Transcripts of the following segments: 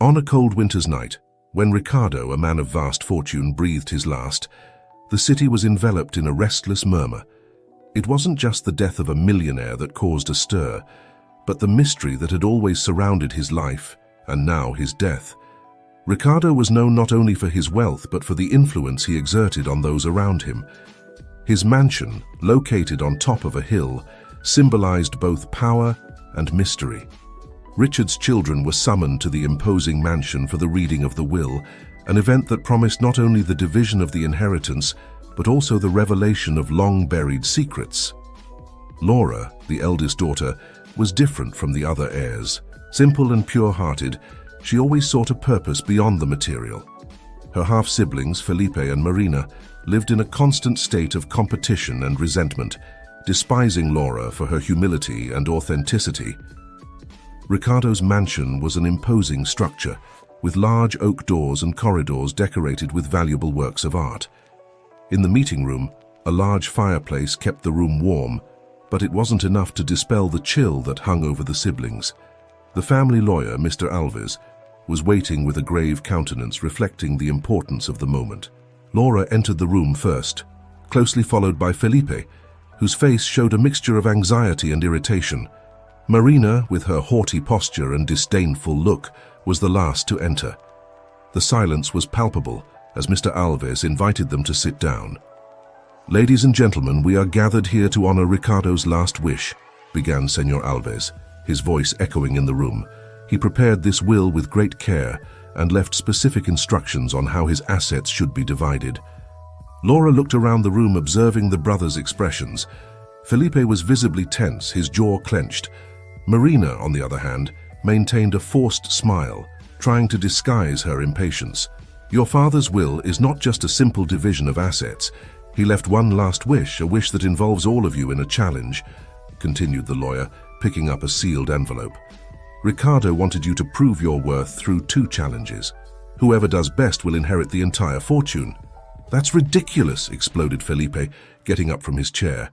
On a cold winter's night, when Ricardo, a man of vast fortune, breathed his last, the city was enveloped in a restless murmur. It wasn't just the death of a millionaire that caused a stir, but the mystery that had always surrounded his life, and now his death. Ricardo was known not only for his wealth but for the influence he exerted on those around him. His mansion, located on top of a hill, symbolized both power and mystery. Richard's children were summoned to the imposing mansion for the reading of the will, an event that promised not only the division of the inheritance, but also the revelation of long-buried secrets. Laura, the eldest daughter, was different from the other heirs. Simple and pure-hearted, she always sought a purpose beyond the material. Her half-siblings, Felipe and Marina, lived in a constant state of competition and resentment, despising Laura for her humility and authenticity. Ricardo's mansion was an imposing structure, with large oak doors and corridors decorated with valuable works of art. In the meeting room, a large fireplace kept the room warm, but it wasn't enough to dispel the chill that hung over the siblings. The family lawyer, Mr. Alves, was waiting with a grave countenance reflecting the importance of the moment. Laura entered the room first, closely followed by Felipe, whose face showed a mixture of anxiety and irritation. Marina, with her haughty posture and disdainful look, was the last to enter. The silence was palpable as Mr. Alves invited them to sit down. "Ladies and gentlemen, we are gathered here to honor Ricardo's last wish," began Senor Alves, his voice echoing in the room. He prepared this will with great care and left specific instructions on how his assets should be divided. Laura looked around the room, observing the brothers' expressions. Felipe was visibly tense, his jaw clenched. Marina, on the other hand, maintained a forced smile, trying to disguise her impatience. "Your father's will is not just a simple division of assets. He left one last wish, a wish that involves all of you in a challenge," continued the lawyer, picking up a sealed envelope. "Ricardo wanted you to prove your worth through 2 challenges. Whoever does best will inherit the entire fortune." "That's ridiculous," exploded Felipe, getting up from his chair.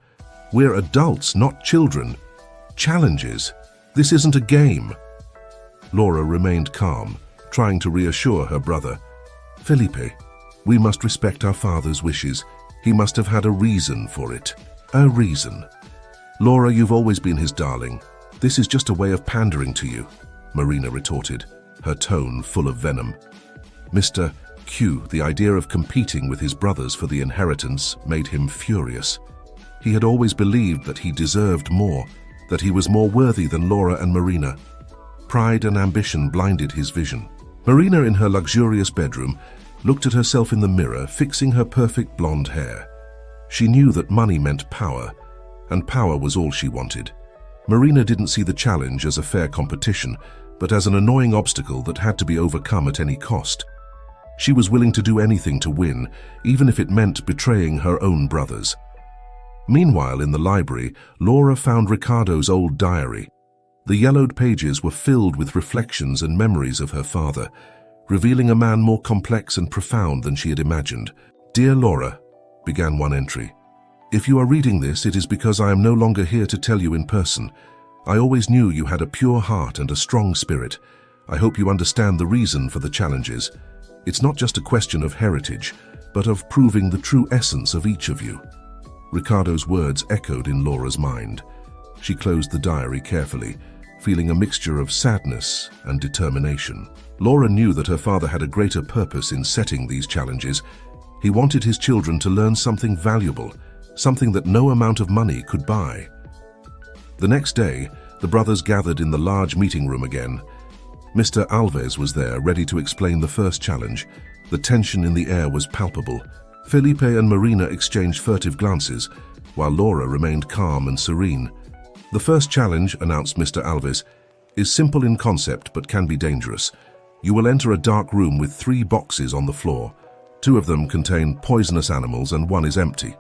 "We're adults, not children. Challenges. This isn't a game." Laura remained calm, trying to reassure her brother. "Felipe, we must respect our father's wishes. He must have had a reason for it. A reason." "Laura, you've always been his darling. This is just a way of pandering to you," Marina retorted, her tone full of venom. Mr. Q, the idea of competing with his brothers for the inheritance, made him furious. He had always believed that he deserved more, that he was more worthy than Laura and Marina. Pride and ambition blinded his vision. Marina, in her luxurious bedroom, looked at herself in the mirror, fixing her perfect blonde hair. She knew that money meant power, and power was all she wanted. Marina didn't see the challenge as a fair competition, but as an annoying obstacle that had to be overcome at any cost. She was willing to do anything to win, even if it meant betraying her own brothers. Meanwhile, in the library, Laura found Ricardo's old diary. The yellowed pages were filled with reflections and memories of her father, revealing a man more complex and profound than she had imagined. "Dear Laura," began one entry, "if you are reading this, it is because I am no longer here to tell you in person. I always knew you had a pure heart and a strong spirit. I hope you understand the reason for the challenges. It's not just a question of heritage, but of proving the true essence of each of you." Ricardo's words echoed in Laura's mind. She closed the diary carefully, feeling a mixture of sadness and determination. Laura knew that her father had a greater purpose in setting these challenges. He wanted his children to learn something valuable, something that no amount of money could buy. The next day, the brothers gathered in the large meeting room again. Mr. Alves was there, ready to explain the first challenge. The tension in the air was palpable. Felipe and Marina exchanged furtive glances, while Laura remained calm and serene. "The first challenge," announced Mr. Alves, "is simple in concept but can be dangerous. You will enter a dark room with 3 boxes on the floor. 2 of them contain poisonous animals and 1 is empty.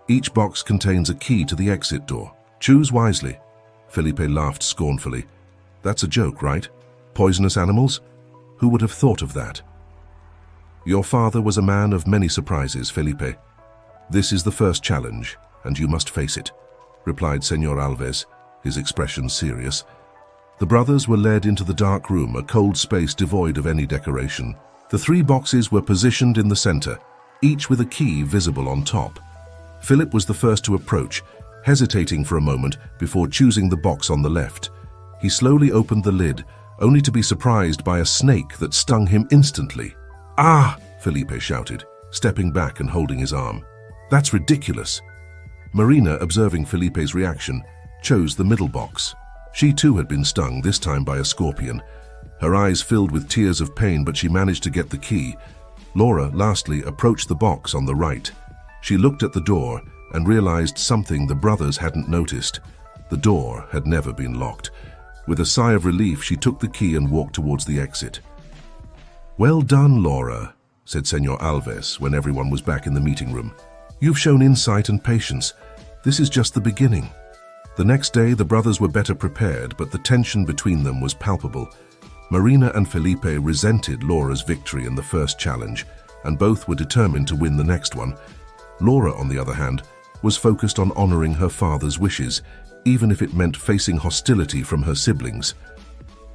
Each box contains a key to the exit door. Choose wisely." Felipe laughed scornfully. "That's a joke, right? Poisonous animals? Who would have thought of that?" "Your father was a man of many surprises, Felipe. This is the first challenge, and you must face it," replied Senor Alves, his expression serious. The brothers were led into the dark room, a cold space devoid of any decoration. The 3 boxes were positioned in the center, each with a key visible on top. Philip was the first to approach, hesitating for a moment before choosing the box on the left. He slowly opened the lid, only to be surprised by a snake that stung him instantly. "Ah!" Felipe shouted, stepping back and holding his arm. "That's ridiculous." Marina, observing Felipe's reaction, chose the middle box. She too had been stung, this time by a scorpion. Her eyes filled with tears of pain, but she managed to get the key. Laura, lastly, approached the box on the right. She looked at the door and realized something the brothers hadn't noticed. The door had never been locked. With a sigh of relief, she took the key and walked towards the exit. "Well done, Laura," said Señor Alves when everyone was back in the meeting room. "You've shown insight and patience. This is just the beginning." The next day, the brothers were better prepared, but the tension between them was palpable. Marina and Felipe resented Laura's victory in the first challenge, and both were determined to win the next one. Laura, on the other hand, was focused on honoring her father's wishes, even if it meant facing hostility from her siblings.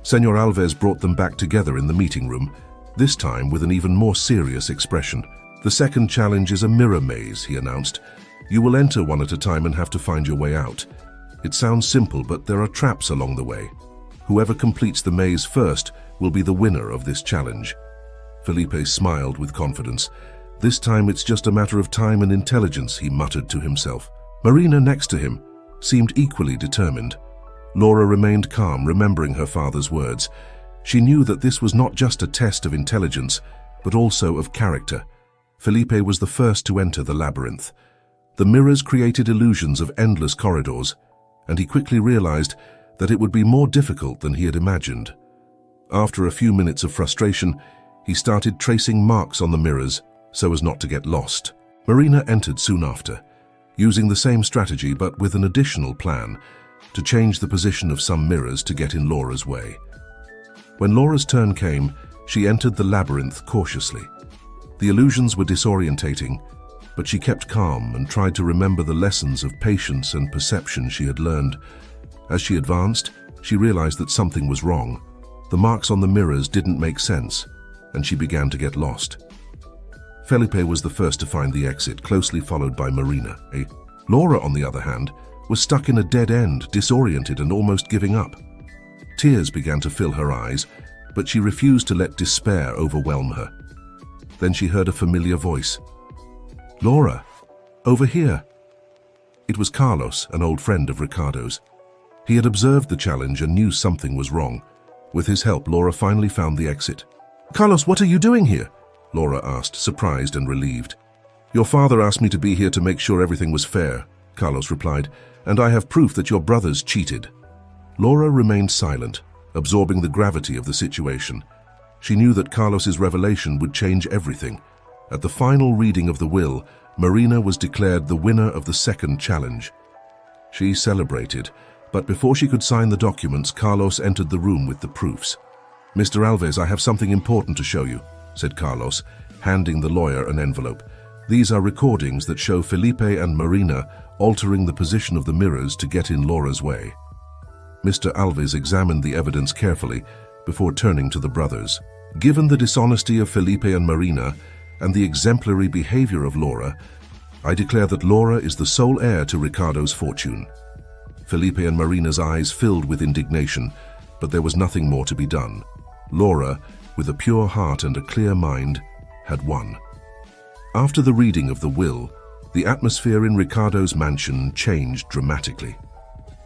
Señor Alves brought them back together in the meeting room, this time with an even more serious expression. "The second challenge is a mirror maze," he announced. "You will enter one at a time and have to find your way out. It sounds simple, but there are traps along the way. Whoever completes the maze first will be the winner of this challenge." Felipe smiled with confidence. "This time it's just a matter of time and intelligence," he muttered to himself. Marina, next to him, seemed equally determined. Laura remained calm, remembering her father's words. She knew that this was not just a test of intelligence, but also of character. Felipe was the first to enter the labyrinth. The mirrors created illusions of endless corridors, and he quickly realized that it would be more difficult than he had imagined. After a few minutes of frustration, he started tracing marks on the mirrors so as not to get lost. Marina entered soon after, using the same strategy but with an additional plan to change the position of some mirrors to get in Laura's way. When Laura's turn came, she entered the labyrinth cautiously. The illusions were disorientating, but she kept calm and tried to remember the lessons of patience and perception she had learned. As she advanced, she realized that something was wrong. The marks on the mirrors didn't make sense, and she began to get lost. Felipe was the first to find the exit, closely followed by Marina. Laura, on the other hand, was stuck in a dead end, disoriented and almost giving up. Tears began to fill her eyes, but she refused to let despair overwhelm her. Then she heard a familiar voice. "Laura, over here." It was Carlos, an old friend of Ricardo's. He had observed the challenge and knew something was wrong. With his help, Laura finally found the exit. "Carlos, what are you doing here?" Laura asked, surprised and relieved. "Your father asked me to be here to make sure everything was fair," Carlos replied, "and I have proof that your brothers cheated." Laura remained silent, absorbing the gravity of the situation. She knew that Carlos's revelation would change everything. At the final reading of the will, Marina was declared the winner of the second challenge. She celebrated, but before she could sign the documents, Carlos entered the room with the proofs. "Mr. Alves, I have something important to show you," said Carlos, handing the lawyer an envelope. "These are recordings that show Felipe and Marina altering the position of the mirrors to get in Laura's way." Mr. Alves examined the evidence carefully before turning to the brothers. "Given the dishonesty of Felipe and Marina and the exemplary behavior of Laura, I declare that Laura is the sole heir to Ricardo's fortune." Felipe and Marina's eyes filled with indignation, but there was nothing more to be done. Laura, with a pure heart and a clear mind, had won. After the reading of the will, the atmosphere in Ricardo's mansion changed dramatically.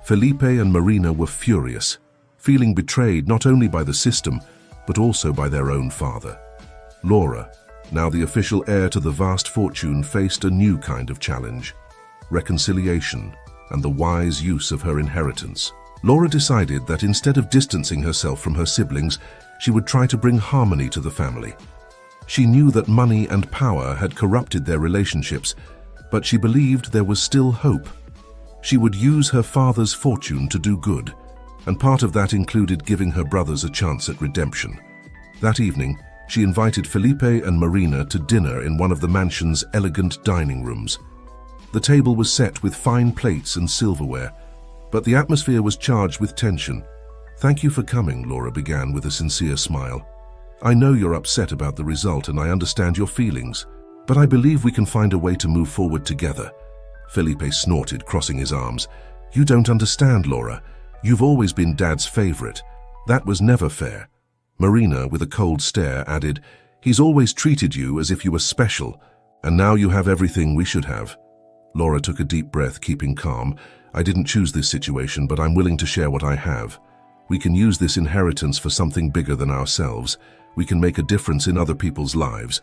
Felipe and Marina were furious, feeling betrayed not only by the system, but also by their own father. Laura, now the official heir to the vast fortune, faced a new kind of challenge: reconciliation and the wise use of her inheritance. Laura decided that instead of distancing herself from her siblings, she would try to bring harmony to the family. She knew that money and power had corrupted their relationships, but she believed there was still hope. She would use her father's fortune to do good, and part of that included giving her brothers a chance at redemption. That evening, she invited Felipe and Marina to dinner in one of the mansion's elegant dining rooms. The table was set with fine plates and silverware, but the atmosphere was charged with tension. Thank you for coming, Laura began with a sincere smile. I know you're upset about the result and I understand your feelings, but I believe we can find a way to move forward together. Felipe snorted, crossing his arms. You don't understand, Laura. You've always been Dad's favorite. That was never fair. Marina, with a cold stare, added, He's always treated you as if you were special, and now you have everything we should have. Laura took a deep breath, keeping calm. I didn't choose this situation, but I'm willing to share what I have. We can use this inheritance for something bigger than ourselves. We can make a difference in other people's lives.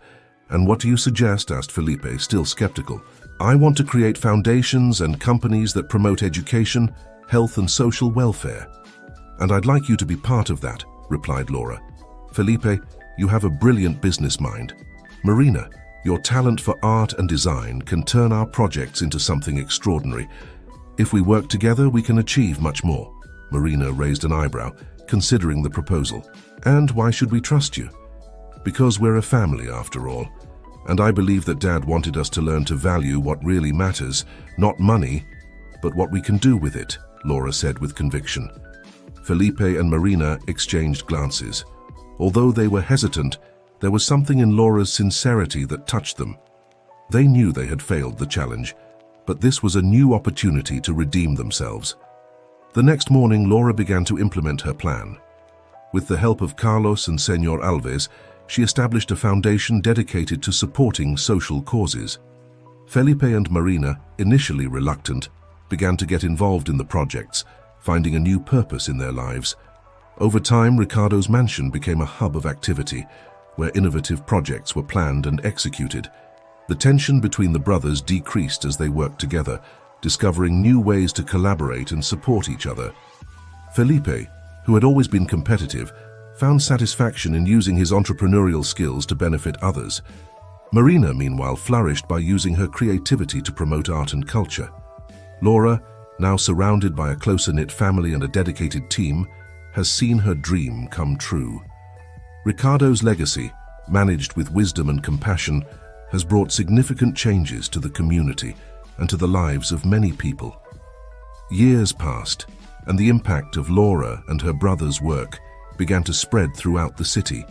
And what do you suggest? Asked Felipe, still skeptical. I want to create foundations and companies that promote education, health and social welfare. And I'd like you to be part of that, replied Laura. Felipe, you have a brilliant business mind. Marina, your talent for art and design can turn our projects into something extraordinary. If we work together, we can achieve much more. Marina raised an eyebrow, considering the proposal. And why should we trust you? Because we're a family, after all. And I believe that Dad wanted us to learn to value what really matters, not money, but what we can do with it, Laura said with conviction. Felipe and Marina exchanged glances. Although they were hesitant, there was something in Laura's sincerity that touched them. They knew they had failed the challenge, but this was a new opportunity to redeem themselves. The next morning, Laura began to implement her plan. With the help of Carlos and Señor Alves, she established a foundation dedicated to supporting social causes. Felipe and Marina, initially reluctant, began to get involved in the projects, finding a new purpose in their lives. Over time, Ricardo's mansion became a hub of activity, where innovative projects were planned and executed. The tension between the brothers decreased as they worked together, discovering new ways to collaborate and support each other. Felipe, who had always been competitive, found satisfaction in using his entrepreneurial skills to benefit others. Marina, meanwhile, flourished by using her creativity to promote art and culture. Laura, now surrounded by a closer-knit family and a dedicated team, has seen her dream come true. Ricardo's legacy, managed with wisdom and compassion, has brought significant changes to the community and to the lives of many people. Years passed, and the impact of Laura and her brother's work began to spread throughout the city.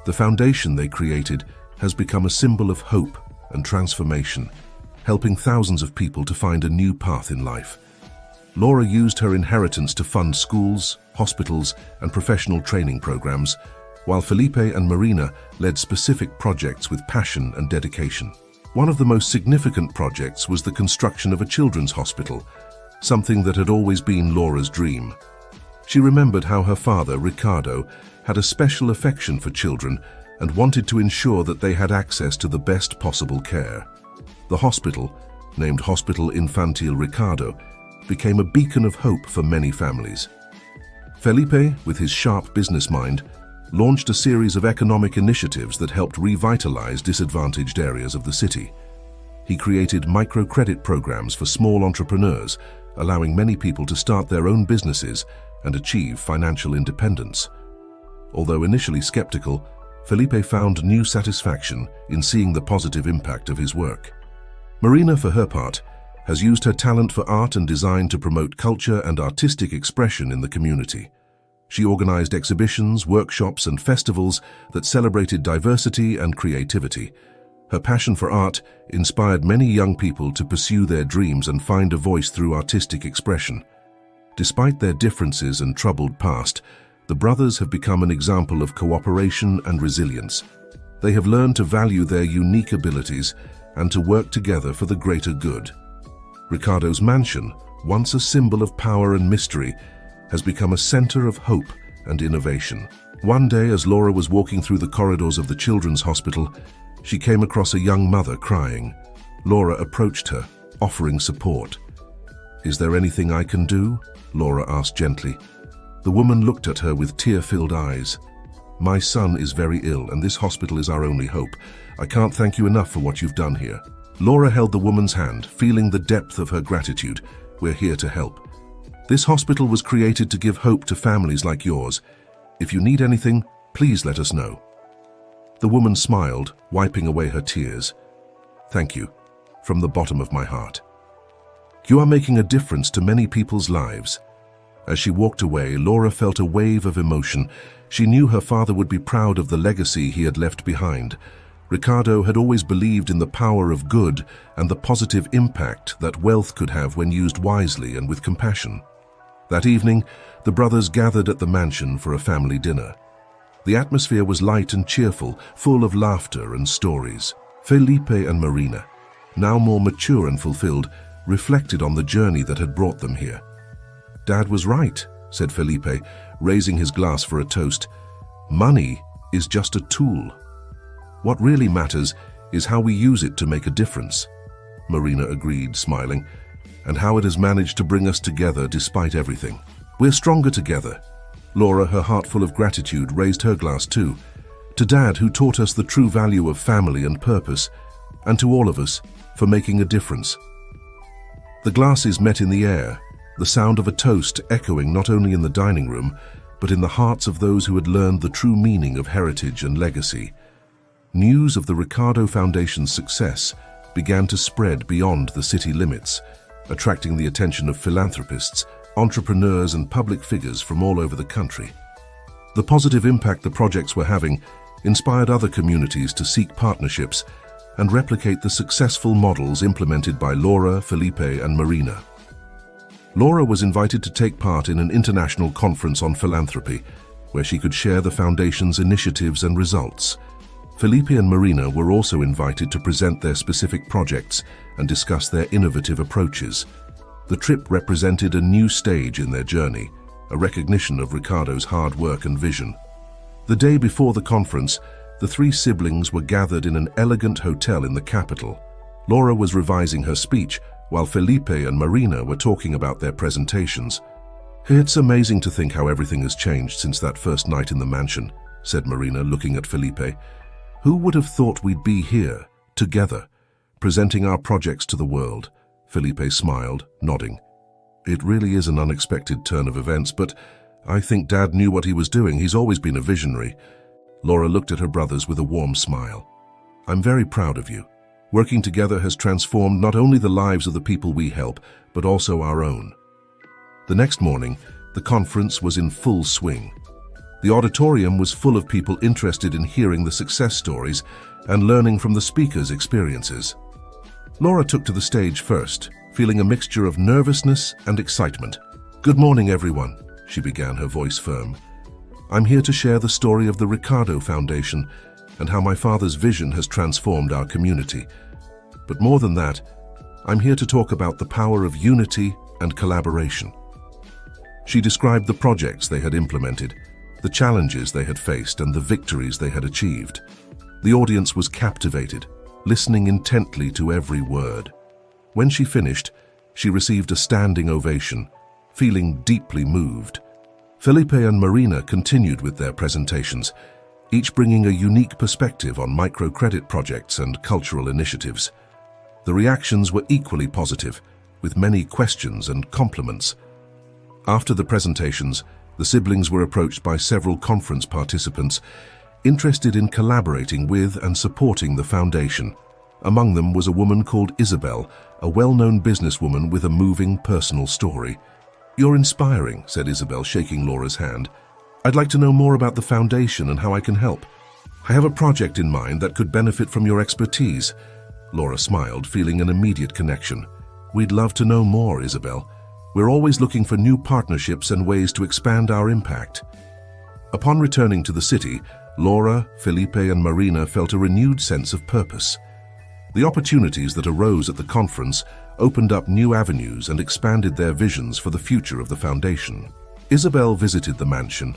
The foundation they created has become a symbol of hope and transformation, helping thousands of people to find a new path in life. Laura used her inheritance to fund schools, hospitals, and professional training programs, while Felipe and Marina led specific projects with passion and dedication. One of the most significant projects was the construction of a children's hospital, something that had always been Laura's dream. She remembered how her father, Ricardo, had a special affection for children and wanted to ensure that they had access to the best possible care. The hospital, named Hospital Infantil Ricardo, became a beacon of hope for many families. Felipe, with his sharp business mind, launched a series of economic initiatives that helped revitalize disadvantaged areas of the city. He created microcredit programs for small entrepreneurs, allowing many people to start their own businesses and achieve financial independence. Although initially skeptical, Felipe found new satisfaction in seeing the positive impact of his work. Marina, for her part, has used her talent for art and design to promote culture and artistic expression in the community. She organized exhibitions, workshops, and festivals that celebrated diversity and creativity. Her passion for art inspired many young people to pursue their dreams and find a voice through artistic expression. Despite their differences and troubled past, the brothers have become an example of cooperation and resilience. They have learned to value their unique abilities and to work together for the greater good. Ricardo's mansion, once a symbol of power and mystery, has become a center of hope and innovation. One day, as Laura was walking through the corridors of the children's hospital, she came across a young mother crying. Laura approached her, offering support. "Is there anything I can do?" Laura asked gently. The woman looked at her with tear-filled eyes. "My son is very ill, and this hospital is our only hope. I can't thank you enough for what you've done here." Laura held the woman's hand, feeling the depth of her gratitude. "We're here to help. This hospital was created to give hope to families like yours. If you need anything, please let us know." The woman smiled, wiping away her tears. "Thank you, from the bottom of my heart. You are making a difference to many people's lives. As she walked away, Laura felt a wave of emotion. She knew her father would be proud of the legacy he had left behind. Ricardo had always believed in the power of good and the positive impact that wealth could have when used wisely and with compassion. That evening, the brothers gathered at the mansion for a family dinner. The atmosphere was light and cheerful, full of laughter and stories. Felipe and Marina, now more mature and fulfilled, reflected on the journey that had brought them here. "Dad was right," said Felipe, raising his glass for a toast. "Money is just a tool. What really matters is how we use it to make a difference." Marina agreed, smiling. "And how it has managed to bring us together despite everything. We're stronger together." Laura, her heart full of gratitude, raised her glass too. "To Dad, who taught us the true value of family and purpose, and to all of us for making a difference." The glasses met in the air, the sound of a toast echoing not only in the dining room, but in the hearts of those who had learned the true meaning of heritage and legacy. News of the Ricardo Foundation's success began to spread beyond the city limits, attracting the attention of philanthropists, entrepreneurs and public figures from all over the country. The positive impact the projects were having inspired other communities to seek partnerships and replicate the successful models implemented by Laura, Felipe and Marina. Laura was invited to take part in an international conference on philanthropy, where she could share the Foundation's initiatives and results. Felipe and Marina were also invited to present their specific projects and discuss their innovative approaches. The trip represented a new stage in their journey, a recognition of Ricardo's hard work and vision. The day before the conference, the three siblings were gathered in an elegant hotel in the capital. Laura was revising her speech, while Felipe and Marina were talking about their presentations. "It's amazing to think how everything has changed since that first night in the mansion," said Marina, looking at Felipe. "Who would have thought we'd be here, together, presenting our projects to the world?" Felipe smiled, nodding. "It really is an unexpected turn of events, but I think Dad knew what he was doing. He's always been a visionary." Laura looked at her brothers with a warm smile. "I'm very proud of you. Working together has transformed not only the lives of the people we help, but also our own." The next morning, the conference was in full swing. The auditorium was full of people interested in hearing the success stories and learning from the speakers' experiences. Laura took to the stage first, feeling a mixture of nervousness and excitement. "Good morning, everyone," she began, her voice firm. "I'm here to share the story of the Ricardo Foundation and how my father's vision has transformed our community. But more than that, I'm here to talk about the power of unity and collaboration." She described the projects they had implemented, the challenges they had faced, and the victories they had achieved. The audience was captivated, listening intently to every word. When she finished, she received a standing ovation, feeling deeply moved. Felipe and Marina continued with their presentations, each bringing a unique perspective on microcredit projects and cultural initiatives. The reactions were equally positive, with many questions and compliments. After the presentations, the siblings were approached by several conference participants interested in collaborating with and supporting the foundation. Among them was a woman called Isabel, a well-known businesswoman with a moving personal story. "You're inspiring," said Isabel, shaking Laura's hand. "I'd like to know more about the foundation and how I can help. I have a project in mind that could benefit from your expertise." Laura smiled, feeling an immediate connection. "We'd love to know more, Isabel. We're always looking for new partnerships and ways to expand our impact." Upon returning to the city, Laura, Felipe and Marina felt a renewed sense of purpose. The opportunities that arose at the conference opened up new avenues and expanded their visions for the future of the foundation. Isabel visited the mansion,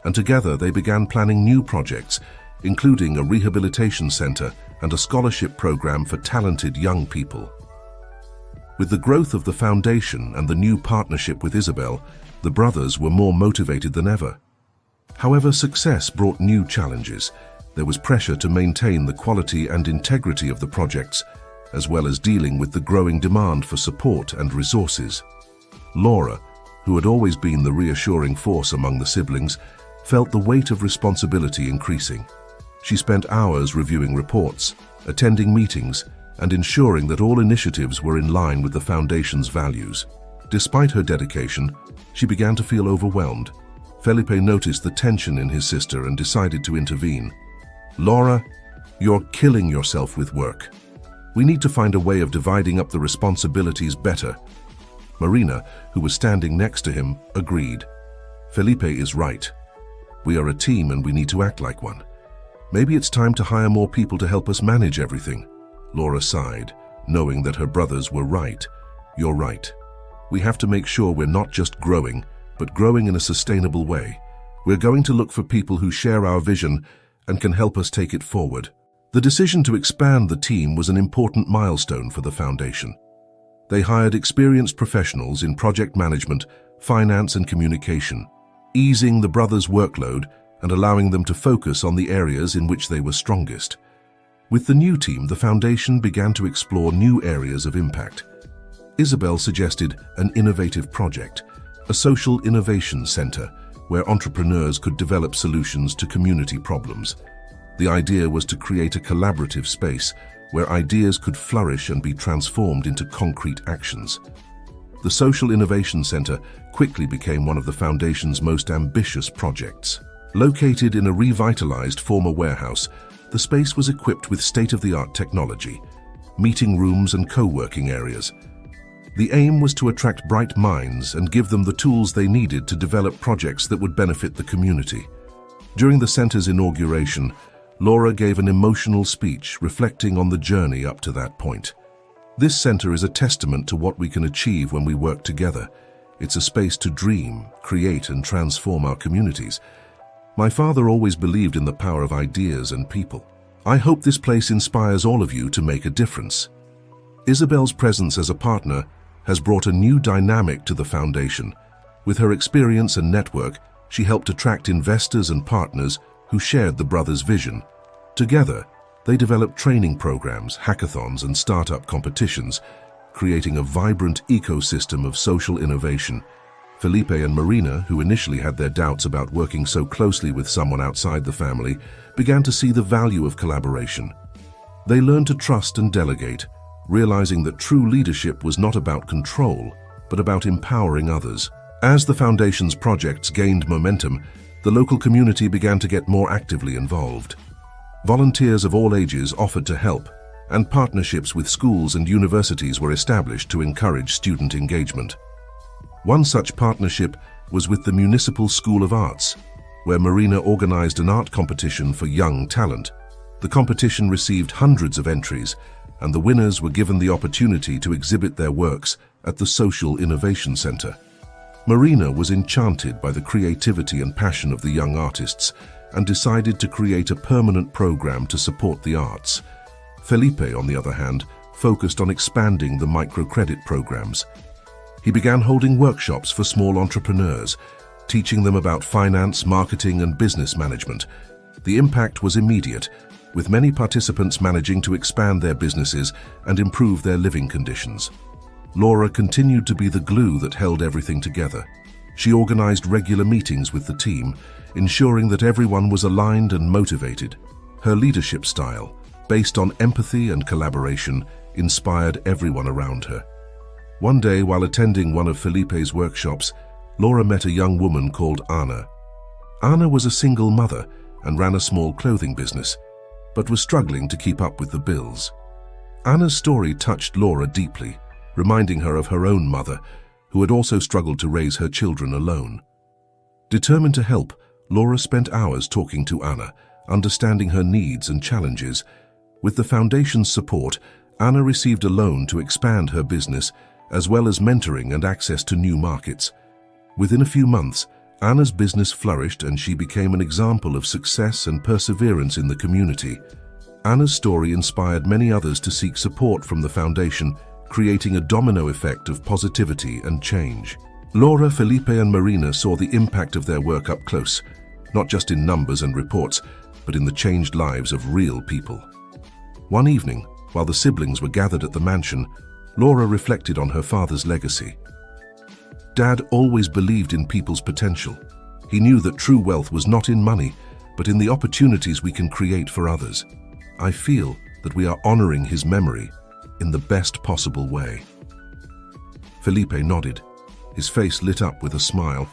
and together they began planning new projects, including a rehabilitation center and a scholarship program for talented young people. With the growth of the foundation and the new partnership with Isabel, the brothers were more motivated than ever. However, success brought new challenges. There was pressure to maintain the quality and integrity of the projects, as well as dealing with the growing demand for support and resources. Laura, who had always been the reassuring force among the siblings, felt the weight of responsibility increasing. She spent hours reviewing reports, attending meetings, and ensuring that all initiatives were in line with the foundation's values. Despite her dedication, She began to feel overwhelmed. Felipe noticed the tension in his sister and decided to intervene. "Laura, you're killing yourself with work. We need to find a way of dividing up the responsibilities better." Marina, who was standing next to him, agreed. "Felipe is right. We are a team and we need to act like one. Maybe it's time to hire more people to help us manage everything." Laura sighed, knowing that her brothers were right. "You're right. We have to make sure we're not just growing, but growing in a sustainable way. We're going to look for people who share our vision and can help us take it forward." The decision to expand the team was an important milestone for the foundation. They hired experienced professionals in project management, finance, and communication, easing the brothers' workload and allowing them to focus on the areas in which they were strongest. With the new team, the foundation began to explore new areas of impact. Isabel suggested an innovative project, a social innovation center where entrepreneurs could develop solutions to community problems. The idea was to create a collaborative space where ideas could flourish and be transformed into concrete actions. The Social Innovation Center quickly became one of the Foundation's most ambitious projects. Located in a revitalized former warehouse, the space was equipped with state-of-the-art technology, meeting rooms and co-working areas. The aim was to attract bright minds and give them the tools they needed to develop projects that would benefit the community. During the center's inauguration, Laura gave an emotional speech reflecting on the journey up to that point. "This center is a testament to what we can achieve when we work together. It's a space to dream, create, and transform our communities. My father always believed in the power of ideas and people. I hope this place inspires all of you to make a difference." Isabel's presence as a partner has brought a new dynamic to the foundation. With her experience and network, she helped attract investors and partners who shared the brothers' vision. Together, they developed training programs, hackathons, and startup competitions, creating a vibrant ecosystem of social innovation. Felipe and Marina, who initially had their doubts about working so closely with someone outside the family, began to see the value of collaboration. They learned to trust and delegate, realizing that true leadership was not about control, but about empowering others. As the Foundation's projects gained momentum, the local community began to get more actively involved. Volunteers of all ages offered to help, and partnerships with schools and universities were established to encourage student engagement. One such partnership was with the Municipal School of Arts, where Marina organized an art competition for young talent. The competition received hundreds of entries, and the winners were given the opportunity to exhibit their works at the Social Innovation Center. Marina was enchanted by the creativity and passion of the young artists and decided to create a permanent program to support the arts. Felipe, on the other hand, focused on expanding the microcredit programs. He began holding workshops for small entrepreneurs, teaching them about finance, marketing, and business management. The impact was immediate, with many participants managing to expand their businesses and improve their living conditions. Laura continued to be the glue that held everything together. She organized regular meetings with the team, ensuring that everyone was aligned and motivated. Her leadership style, based on empathy and collaboration, inspired everyone around her. One day, while attending one of Felipe's workshops, Laura met a young woman called Ana. Ana was a single mother and ran a small clothing business, but was struggling to keep up with the bills. Ana's story touched Laura deeply, reminding her of her own mother, who had also struggled to raise her children alone. Determined to help, Laura spent hours talking to Ana, understanding her needs and challenges. With the Foundation's support, Ana received a loan to expand her business, as well as mentoring and access to new markets. Within a few months, Ana's business flourished and she became an example of success and perseverance in the community. Ana's story inspired many others to seek support from the Foundation, creating a domino effect of positivity and change. Laura, Felipe, and Marina saw the impact of their work up close, not just in numbers and reports, but in the changed lives of real people. One evening, while the siblings were gathered at the mansion, Laura reflected on her father's legacy. Dad always believed in people's potential. He knew that true wealth was not in money, but in the opportunities we can create for others. I feel that we are honoring his memory in the best possible way. Felipe nodded, His face lit up with a smile.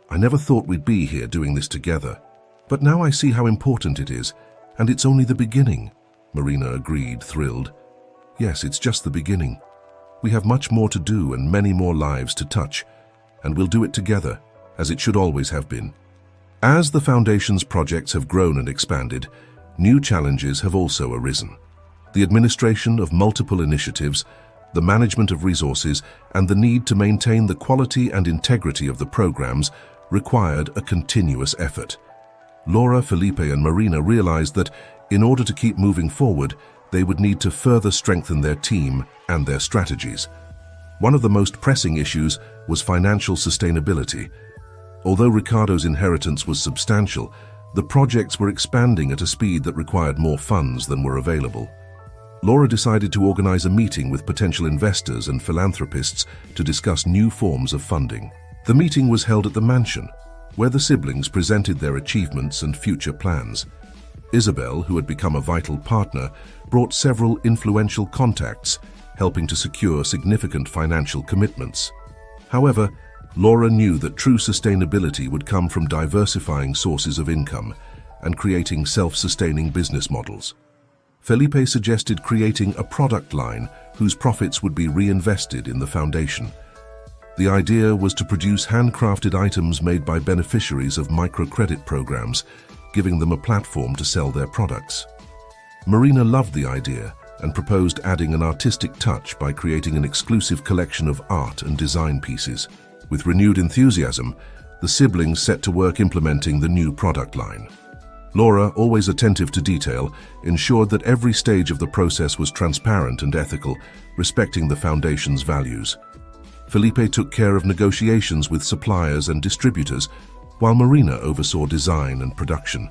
"I never thought we'd be here doing this together. But now I see how important it is, and it's only the beginning," Marina agreed, thrilled. "Yes, it's just the beginning. We have much more to do and many more lives to touch, and we'll do it together, as it should always have been." As the Foundation's projects have grown and expanded, new challenges have also arisen. The administration of multiple initiatives, the management of resources, and the need to maintain the quality and integrity of the programs required a continuous effort. Laura, Felipe, and Marina realized that in order to keep moving forward, they would need to further strengthen their team and their strategies. One of the most pressing issues was financial sustainability. Although Ricardo's inheritance was substantial, the projects were expanding at a speed that required more funds than were available. Laura decided to organize a meeting with potential investors and philanthropists to discuss new forms of funding. The meeting was held at the mansion, where the siblings presented their achievements and future plans. Isabel, who had become a vital partner, brought several influential contacts, helping to secure significant financial commitments. However, Laura knew that true sustainability would come from diversifying sources of income and creating self-sustaining business models. Felipe suggested creating a product line whose profits would be reinvested in the foundation. The idea was to produce handcrafted items made by beneficiaries of microcredit programs, giving them a platform to sell their products. Marina loved the idea and proposed adding an artistic touch by creating an exclusive collection of art and design pieces. With renewed enthusiasm, the siblings set to work implementing the new product line. Laura, always attentive to detail, ensured that every stage of the process was transparent and ethical, respecting the foundation's values. Felipe took care of negotiations with suppliers and distributors, while Marina oversaw design and production.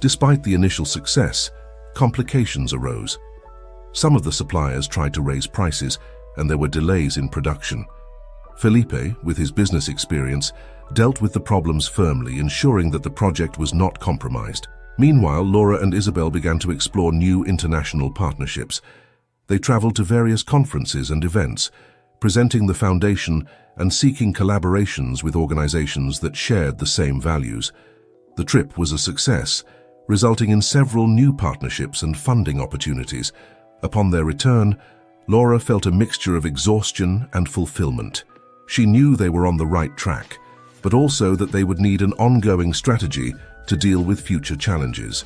Despite the initial success, complications arose. Some of the suppliers tried to raise prices, and there were delays in production. Felipe, with his business experience, dealt with the problems firmly, ensuring that the project was not compromised. Meanwhile, Laura and Isabel began to explore new international partnerships. They traveled to various conferences and events, presenting the foundation and seeking collaborations with organizations that shared the same values. The trip was a success, resulting in several new partnerships and funding opportunities. Upon their return, Laura felt a mixture of exhaustion and fulfillment. She knew they were on the right track, but also that they would need an ongoing strategy to deal with future challenges.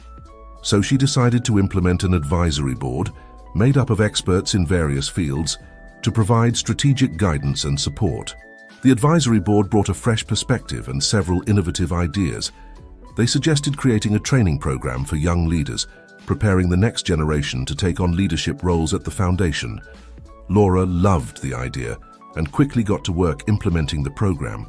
So she decided to implement an advisory board, made up of experts in various fields, to provide strategic guidance and support. The advisory board brought a fresh perspective and several innovative ideas. They suggested creating a training program for young leaders, preparing the next generation to take on leadership roles at the foundation. Laura loved the idea and quickly got to work implementing the program.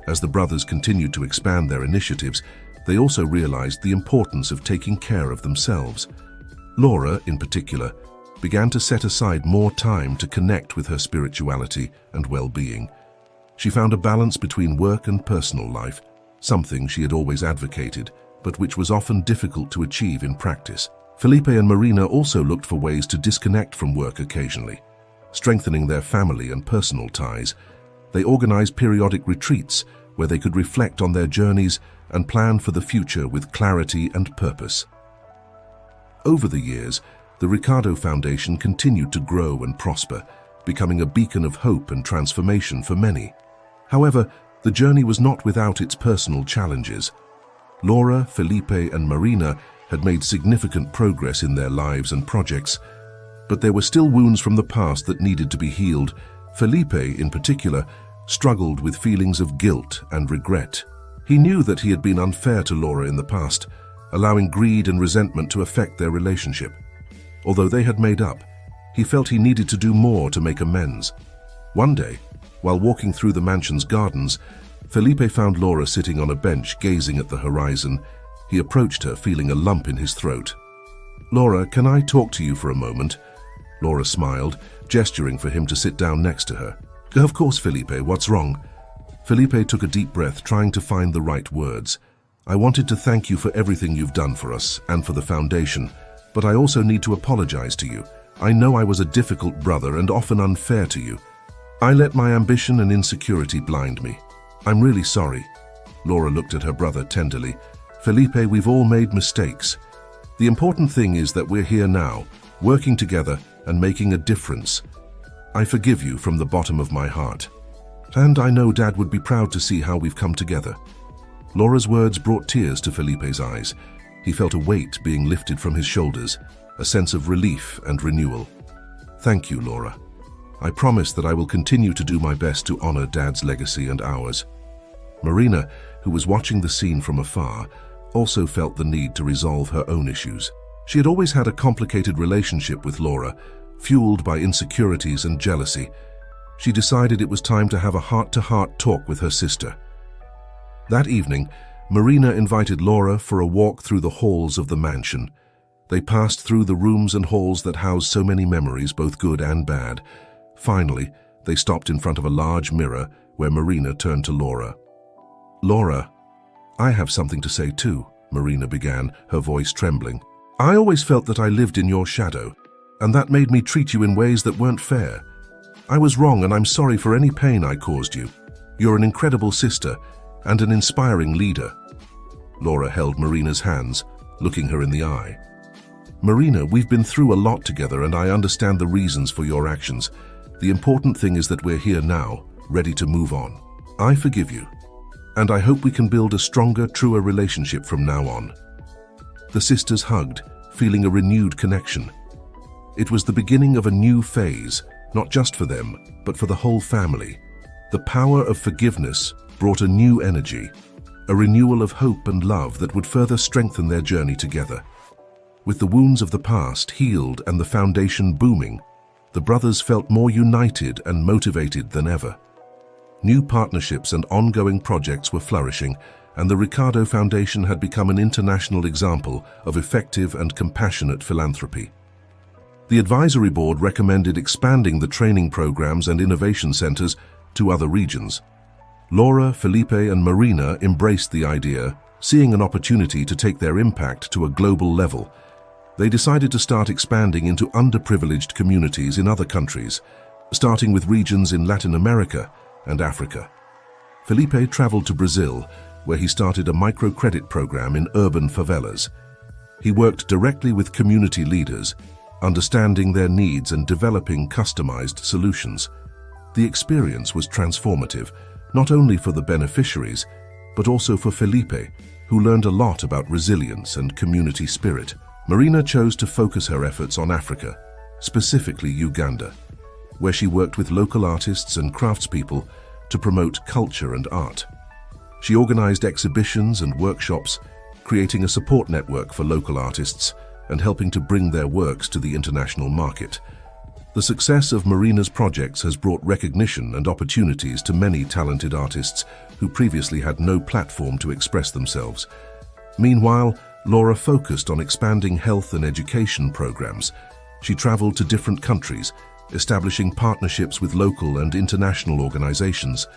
As the brothers continued to expand their initiatives, they also realized the importance of taking care of themselves. Laura, in particular, began to set aside more time to connect with her spirituality and well-being. She found a balance between work and personal life, something she had always advocated, but which was often difficult to achieve in practice. Felipe and Marina also looked for ways to disconnect from work occasionally, strengthening their family and personal ties. They organized periodic retreats where they could reflect on their journeys and plan for the future with clarity and purpose. Over the years, the Ricardo Foundation continued to grow and prosper, becoming a beacon of hope and transformation for many. However, the journey was not without its personal challenges. Laura, Felipe, and Marina had made significant progress in their lives and projects, but there were still wounds from the past that needed to be healed. Felipe, in particular, struggled with feelings of guilt and regret. He knew that he had been unfair to Laura in the past, allowing greed and resentment to affect their relationship. Although they had made up, he felt he needed to do more to make amends. One day, while walking through the mansion's gardens, Felipe found Laura sitting on a bench gazing at the horizon. He approached her, feeling a lump in his throat. "Laura, can I talk to you for a moment?" Laura smiled, gesturing for him to sit down next to her. "Of course, Felipe, what's wrong?" Felipe took a deep breath, trying to find the right words. "I wanted to thank you for everything you've done for us and for the foundation, but I also need to apologize to you. I know I was a difficult brother and often unfair to you." I let my ambition and insecurity blind me. I'm really sorry." Laura looked at her brother tenderly. "Felipe, we've all made mistakes. The important thing is that we're here now, working together and making a difference. I forgive you from the bottom of my heart. And I know Dad would be proud to see how we've come together." Laura's words brought tears to Felipe's eyes. He felt a weight being lifted from his shoulders, a sense of relief and renewal. "Thank you, Laura. I promise that I will continue to do my best to honor Dad's legacy and ours." Marina, who was watching the scene from afar, also felt the need to resolve her own issues. She had always had a complicated relationship with Laura, fueled by insecurities and jealousy. She decided it was time to have a heart-to-heart talk with her sister. That evening, Marina invited Laura for a walk through the halls of the mansion. They passed through the rooms and halls that housed so many memories, both good and bad. Finally, they stopped in front of a large mirror where Marina turned to Laura. "Laura, I have something to say too," Marina began, her voice trembling. "I always felt that I lived in your shadow, and that made me treat you in ways that weren't fair. I was wrong, and I'm sorry for any pain I caused you. You're an incredible sister and an inspiring leader." Laura held Marina's hands, looking her in the eye. "Marina, we've been through a lot together, and I understand the reasons for your actions. The important thing is that we're here now, ready to move on. I forgive you, and I hope we can build a stronger, truer relationship from now on." The sisters hugged, feeling a renewed connection. It was the beginning of a new phase, not just for them, but for the whole family. The power of forgiveness brought a new energy, a renewal of hope and love that would further strengthen their journey together. With the wounds of the past healed and the foundation booming, the brothers felt more united and motivated than ever. New partnerships and ongoing projects were flourishing, and the Ricardo Foundation had become an international example of effective and compassionate philanthropy. The advisory board recommended expanding the training programs and innovation centers to other regions. Laura, Felipe, and Marina embraced the idea, seeing an opportunity to take their impact to a global level. They decided to start expanding into underprivileged communities in other countries, starting with regions in Latin America and Africa. Felipe traveled to Brazil, where he started a microcredit program in urban favelas. He worked directly with community leaders, understanding their needs and developing customized solutions. The experience was transformative, not only for the beneficiaries, but also for Felipe, who learned a lot about resilience and community spirit. Marina chose to focus her efforts on Africa, specifically Uganda, where she worked with local artists and craftspeople to promote culture and art. She organized exhibitions and workshops, creating a support network for local artists and helping to bring their works to the international market. The success of Marina's projects has brought recognition and opportunities to many talented artists who previously had no platform to express themselves. Meanwhile, Laura focused on expanding health and education programs. She traveled to different countries, establishing partnerships with local and international organizations.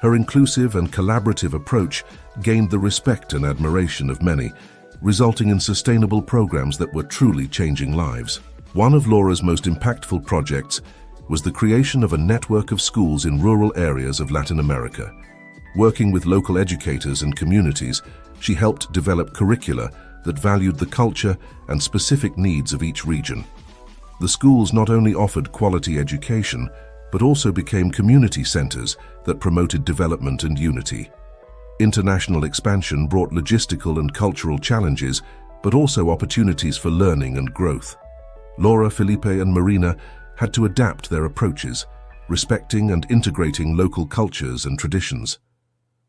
Her inclusive and collaborative approach gained the respect and admiration of many, resulting in sustainable programs that were truly changing lives. One of Laura's most impactful projects was the creation of a network of schools in rural areas of Latin America. Working with local educators and communities, she helped develop curricula that valued the culture and specific needs of each region. The schools not only offered quality education, but also became community centers that promoted development and unity. International expansion brought logistical and cultural challenges, but also opportunities for learning and growth. Laura, Felipe, and Marina had to adapt their approaches, respecting and integrating local cultures and traditions.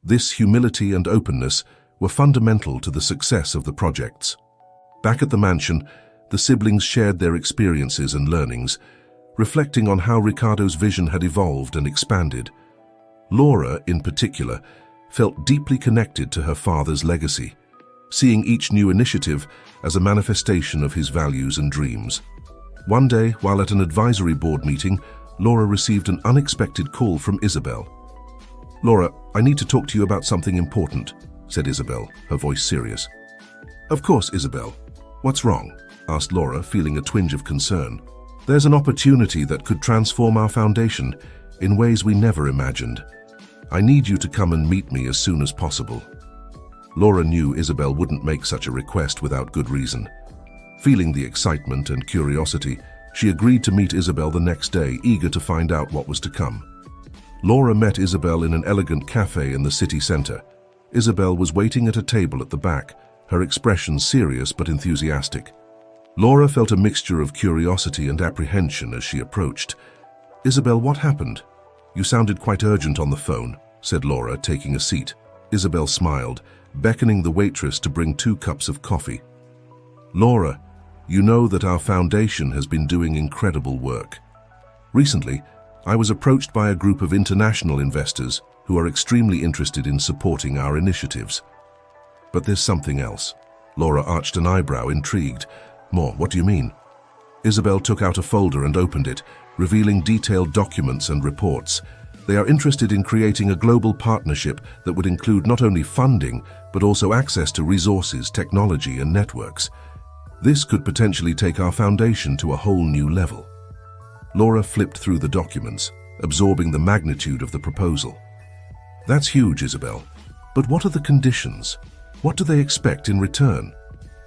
This humility and openness were fundamental to the success of the projects. Back at the mansion, the siblings shared their experiences and learnings, reflecting on how Ricardo's vision had evolved and expanded. Laura, in particular, felt deeply connected to her father's legacy, seeing each new initiative as a manifestation of his values and dreams. One day, while at an advisory board meeting, Laura received an unexpected call from Isabel. "Laura, I need to talk to you about something important," said Isabel, her voice serious. "Of course, Isabel. What's wrong?" asked Laura, feeling a twinge of concern. There's an opportunity that could transform our foundation in ways we never imagined. I need you to come and meet me as soon as possible." Laura knew Isabel wouldn't make such a request without good reason. Feeling the excitement and curiosity, she agreed to meet Isabel the next day, eager to find out what was to come. Laura met Isabel in an elegant cafe in the city center. Isabel was waiting at a table at the back, her expression serious but enthusiastic. Laura felt a mixture of curiosity and apprehension as she approached. "Isabel, what happened? You sounded quite urgent on the phone," said Laura, taking a seat. Isabel smiled, beckoning the waitress to bring 2 cups of coffee. "Laura, you know that our foundation has been doing incredible work. Recently, I was approached by a group of international investors who are extremely interested in supporting our initiatives. But there's something else." Laura arched an eyebrow, intrigued. "More, what do you mean?" Isabel took out a folder and opened it, revealing detailed documents and reports. They are interested in creating a global partnership that would include not only funding, but also access to resources, technology, and networks. This could potentially take our foundation to a whole new level. Laura flipped through the documents, absorbing the magnitude of the proposal. "That's huge, Isabel. But what are the conditions? What do they expect in return?"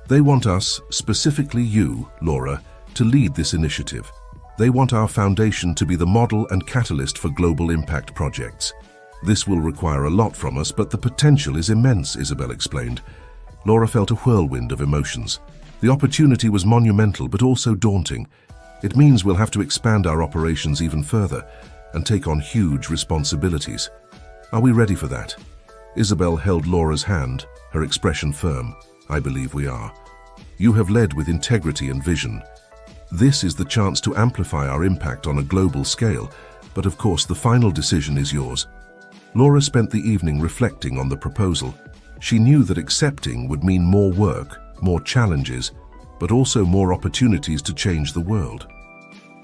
"They want us, specifically you, Laura, to lead this initiative. They want our foundation to be the model and catalyst for global impact projects. This will require a lot from us, but the potential is immense," Isabel explained. Laura felt a whirlwind of emotions. The opportunity was monumental, but also daunting. It means we'll have to expand our operations even further and take on huge responsibilities. Are we ready for that? Isabel held Laura's hand, her expression firm. "I believe we are. You have led with integrity and vision. This is the chance to amplify our impact on a global scale, but of course the final decision is yours." Laura spent the evening reflecting on the proposal. She knew that accepting would mean more work, more challenges, but also more opportunities to change the world.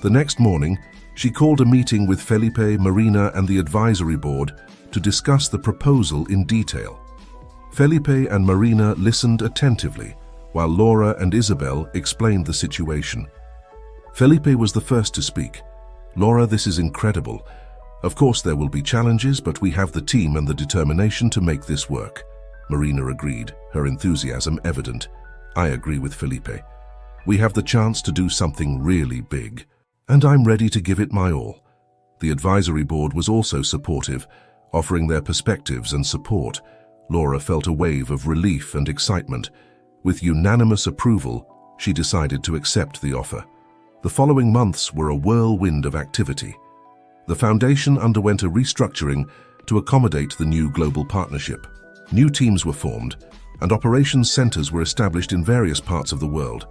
The next morning, she called a meeting with Felipe, Marina, and the advisory board to discuss the proposal in detail. Felipe and Marina listened attentively, while Laura and Isabel explained the situation. Felipe was the first to speak. "Laura, this is incredible. Of course there will be challenges, but we have the team and the determination to make this work." Marina agreed, her enthusiasm evident. "I agree with Felipe. We have the chance to do something really big, and I'm ready to give it my all." The advisory board was also supportive, offering their perspectives and support. Laura felt a wave of relief and excitement. With unanimous approval, she decided to accept the offer. The following months were a whirlwind of activity. The foundation underwent a restructuring to accommodate the new global partnership. New teams were formed, and operations centers were established in various parts of the world.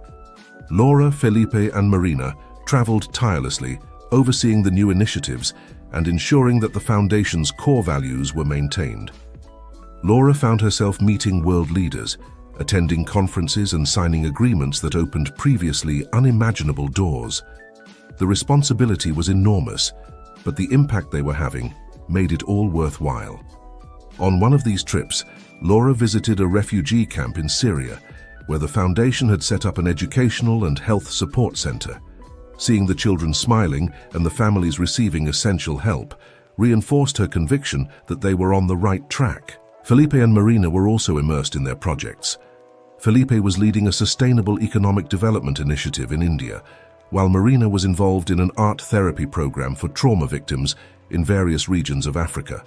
Laura, Felipe, and Marina traveled tirelessly, overseeing the new initiatives and ensuring that the foundation's core values were maintained. Laura found herself meeting world leaders, attending conferences and signing agreements that opened previously unimaginable doors. The responsibility was enormous, but the impact they were having made it all worthwhile. On one of these trips, Laura visited a refugee camp in Syria, where the foundation had set up an educational and health support center. Seeing the children smiling and the families receiving essential help reinforced her conviction that they were on the right track. Felipe and Marina were also immersed in their projects. Felipe was leading a sustainable economic development initiative in India, while Marina was involved in an art therapy program for trauma victims in various regions of Africa.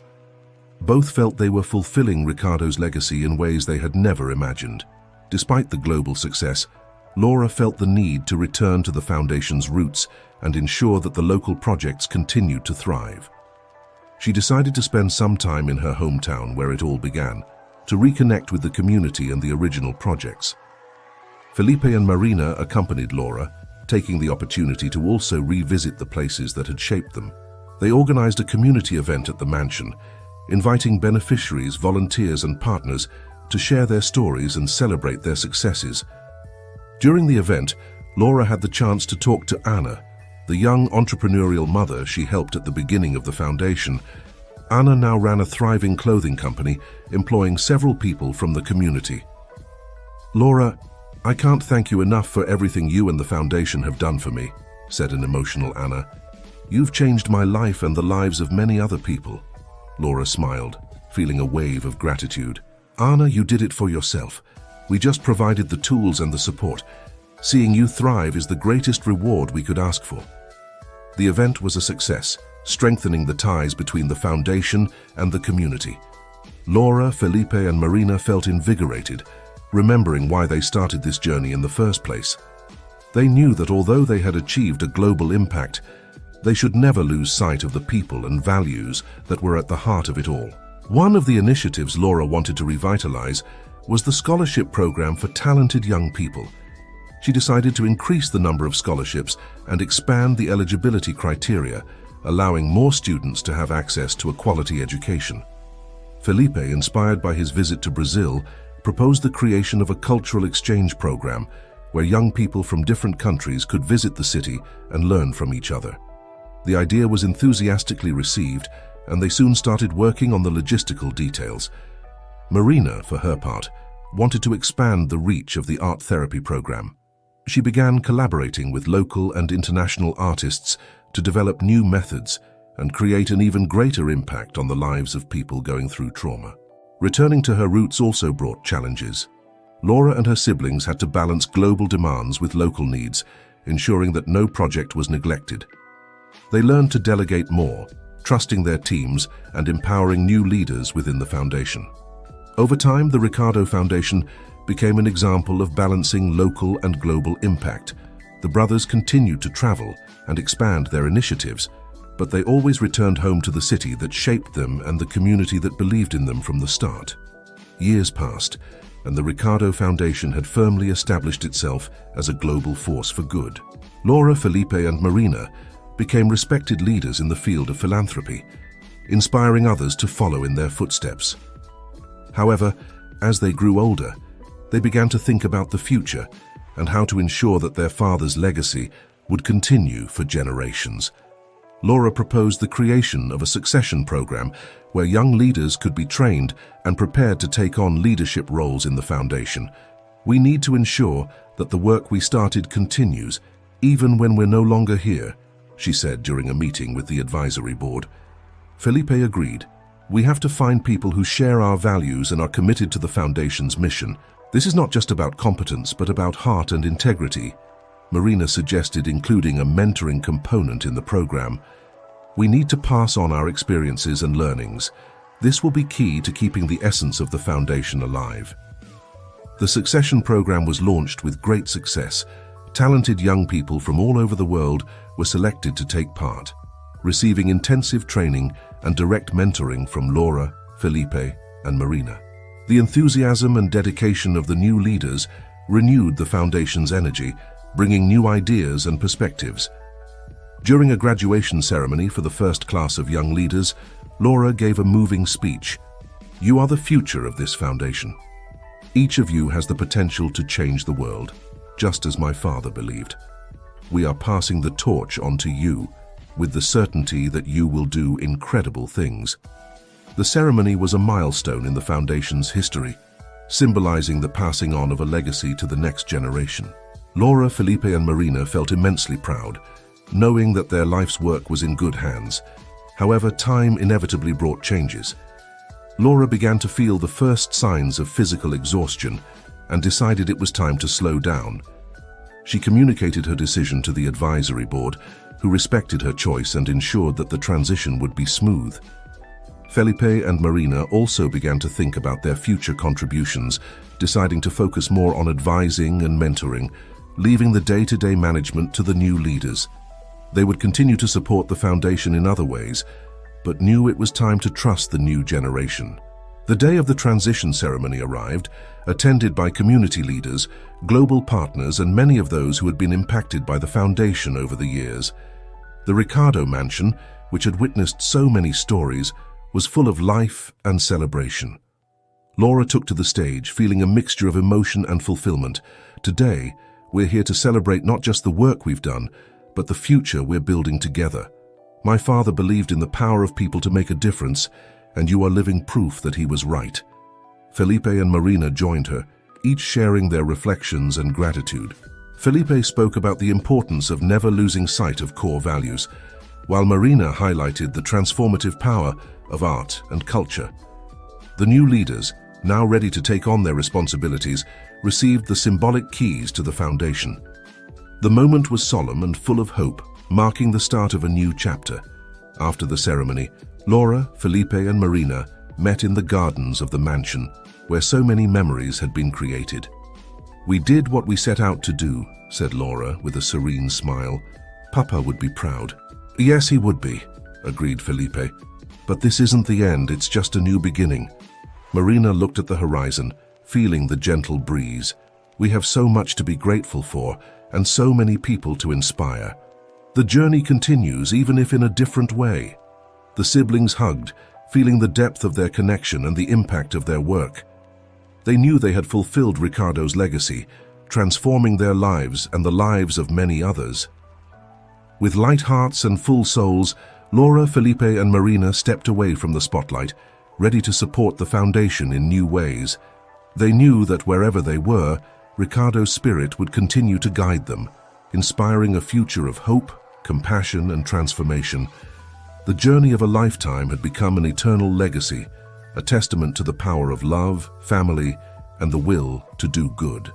Both felt they were fulfilling Ricardo's legacy in ways they had never imagined. Despite the global success, Laura felt the need to return to the foundation's roots and ensure that the local projects continued to thrive. She decided to spend some time in her hometown where it all began, to reconnect with the community and the original projects. Felipe and Marina accompanied Laura, taking the opportunity to also revisit the places that had shaped them. They organized a community event at the mansion, inviting beneficiaries, volunteers, and partners to share their stories and celebrate their successes. During the event, Laura had the chance to talk to Anna, the young entrepreneurial mother she helped at the beginning of the foundation. Anna now ran a thriving clothing company, employing several people from the community. "Laura, I can't thank you enough for everything you and the foundation have done for me," said an emotional Anna. "You've changed my life and the lives of many other people." Laura smiled, feeling a wave of gratitude. "Anna, you did it for yourself. We just provided the tools and the support. Seeing you thrive is the greatest reward we could ask for." The event was a success, strengthening the ties between the foundation and the community. Laura, Felipe, and Marina felt invigorated, remembering why they started this journey in the first place. They knew that although they had achieved a global impact, they should never lose sight of the people and values that were at the heart of it all. One of the initiatives Laura wanted to revitalize was the scholarship program for talented young people. She decided to increase the number of scholarships and expand the eligibility criteria, allowing more students to have access to a quality education. Felipe, inspired by his visit to Brazil, proposed the creation of a cultural exchange program where young people from different countries could visit the city and learn from each other. The idea was enthusiastically received, and they soon started working on the logistical details. Marina, for her part, wanted to expand the reach of the art therapy program. She began collaborating with local and international artists to develop new methods and create an even greater impact on the lives of people going through trauma. Returning to her roots also brought challenges. Laura and her siblings had to balance global demands with local needs, ensuring that no project was neglected. They learned to delegate more, trusting their teams and empowering new leaders within the foundation. Over time, the Ricardo Foundation became an example of balancing local and global impact. The brothers continued to travel and expand their initiatives, but they always returned home to the city that shaped them and the community that believed in them from the start. Years passed, and the Ricardo Foundation had firmly established itself as a global force for good. Laura, Felipe, and Marina became respected leaders in the field of philanthropy, inspiring others to follow in their footsteps. However, as they grew older, they began to think about the future and how to ensure that their father's legacy would continue for generations. Laura proposed the creation of a succession program where young leaders could be trained and prepared to take on leadership roles in the foundation. "We need to ensure that the work we started continues, even when we're no longer here," she said during a meeting with the advisory board. Felipe agreed. "We have to find people who share our values and are committed to the foundation's mission. This is not just about competence, but about heart and integrity." Marina suggested including a mentoring component in the program. "We need to pass on our experiences and learnings. This will be key to keeping the essence of the foundation alive." The succession program was launched with great success. Talented young people from all over the world were selected to take part, receiving intensive training and direct mentoring from Laura, Felipe, and Marina. The enthusiasm and dedication of the new leaders renewed the foundation's energy, bringing new ideas and perspectives. During a graduation ceremony for the first class of young leaders, Laura gave a moving speech. "You are the future of this foundation. Each of you has the potential to change the world, just as my father believed. We are passing the torch on to you, with the certainty that you will do incredible things." The ceremony was a milestone in the foundation's history, symbolizing the passing on of a legacy to the next generation. Laura, Felipe, and Marina felt immensely proud, knowing that their life's work was in good hands. However, time inevitably brought changes. Laura began to feel the first signs of physical exhaustion and decided it was time to slow down. She communicated her decision to the advisory board, who respected her choice and ensured that the transition would be smooth. Felipe and Marina also began to think about their future contributions, deciding to focus more on advising and mentoring, leaving the day-to-day management to the new leaders. They would continue to support the foundation in other ways, but knew it was time to trust the new generation. The day of the transition ceremony arrived, attended by community leaders, global partners, and many of those who had been impacted by the foundation over the years. The Ricardo mansion, which had witnessed so many stories, was full of life and celebration. Laura took to the stage, feeling a mixture of emotion and fulfillment. "Today, we're here to celebrate not just the work we've done, but the future we're building together. My father believed in the power of people to make a difference, and you are living proof that he was right." Felipe and Marina joined her, each sharing their reflections and gratitude. Felipe spoke about the importance of never losing sight of core values, while Marina highlighted the transformative power of art and culture. The new leaders, now ready to take on their responsibilities, received the symbolic keys to the foundation. The moment was solemn and full of hope, marking the start of a new chapter. After the ceremony, Laura, Felipe, and Marina met in the gardens of the mansion, where so many memories had been created. "We did what we set out to do," said Laura with a serene smile. "Papa would be proud." "Yes, he would be," agreed Felipe. "But this isn't the end, it's just a new beginning." Marina looked at the horizon, feeling the gentle breeze. "We have so much to be grateful for, and so many people to inspire." The journey continues, even if in a different way. The siblings hugged, feeling the depth of their connection and the impact of their work. They knew they had fulfilled Ricardo's legacy, transforming their lives and the lives of many others. With light hearts and full souls, Laura, Felipe, and Marina stepped away from the spotlight, ready to support the foundation in new ways. They knew that wherever they were, Ricardo's spirit would continue to guide them, inspiring a future of hope, compassion, and transformation. The journey of a lifetime had become an eternal legacy, a testament to the power of love, family, and the will to do good.